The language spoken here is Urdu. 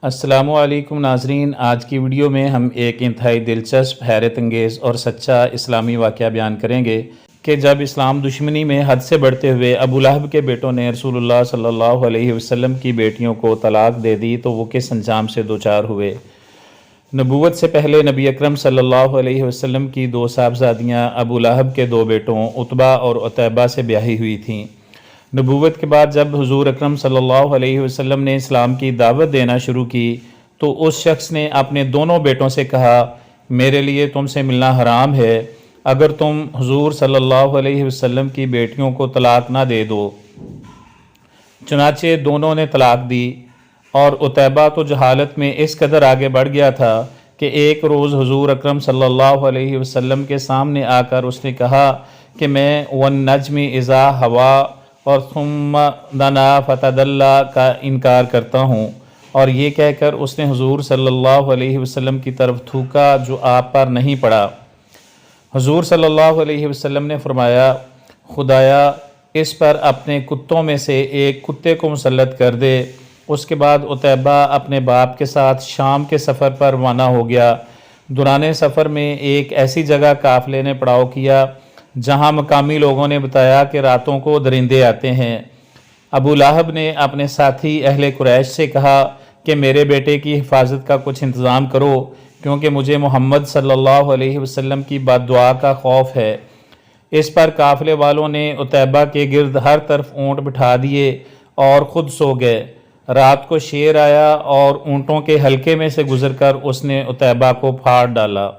السلام علیکم ناظرین، آج کی ویڈیو میں ہم ایک انتہائی دلچسپ، حیرت انگیز اور سچا اسلامی واقعہ بیان کریں گے کہ جب اسلام دشمنی میں حد سے بڑھتے ہوئے ابو لہب کے بیٹوں نے رسول اللہ صلی اللہ علیہ وسلم کی بیٹیوں کو طلاق دے دی تو وہ کس انجام سے دوچار ہوئے۔ نبوت سے پہلے نبی اکرم صلی اللہ علیہ وسلم کی دو صاحبزادیاں ابو لہب کے دو بیٹوں عتبہ اور عتیبہ سے بیاہی ہوئی تھیں۔ نبوت کے بعد جب حضور اکرم صلی اللہ علیہ وسلم نے اسلام کی دعوت دینا شروع کی تو اس شخص نے اپنے دونوں بیٹوں سے کہا، میرے لیے تم سے ملنا حرام ہے اگر تم حضور صلی اللہ علیہ وسلم کی بیٹیوں کو طلاق نہ دے دو۔ چنانچہ دونوں نے طلاق دی، اور عتیبہ تو جہالت میں اس قدر آگے بڑھ گیا تھا کہ ایک روز حضور اکرم صلی اللہ علیہ وسلم کے سامنے آ کر اس نے کہا کہ میں والنجم اذا ہوا اور ثم دنا فتدلی کا انکار کرتا ہوں، اور یہ کہہ کر اس نے حضور صلی اللہ علیہ وسلم کی طرف تھوکا جو آپ پر نہیں پڑا۔ حضور صلی اللہ علیہ وسلم نے فرمایا، خدایا اس پر اپنے کتوں میں سے ایک کتے کو مسلط کر دے۔ اس کے بعد عتیبہ اپنے باپ کے ساتھ شام کے سفر پر روانہ ہو گیا۔ دوران سفر میں ایک ایسی جگہ قافلے نے پڑاؤ کیا جہاں مقامی لوگوں نے بتایا کہ راتوں کو درندے آتے ہیں۔ ابو لہب نے اپنے ساتھی اہل قریش سے کہا کہ میرے بیٹے کی حفاظت کا کچھ انتظام کرو، کیونکہ مجھے محمد صلی اللہ علیہ وسلم کی بد دعا کا خوف ہے۔ اس پر قافلے والوں نے عتیبہ کے گرد ہر طرف اونٹ بٹھا دیے اور خود سو گئے۔ رات کو شیر آیا اور اونٹوں کے حلقے میں سے گزر کر اس نے عتیبہ کو پھاڑ ڈالا۔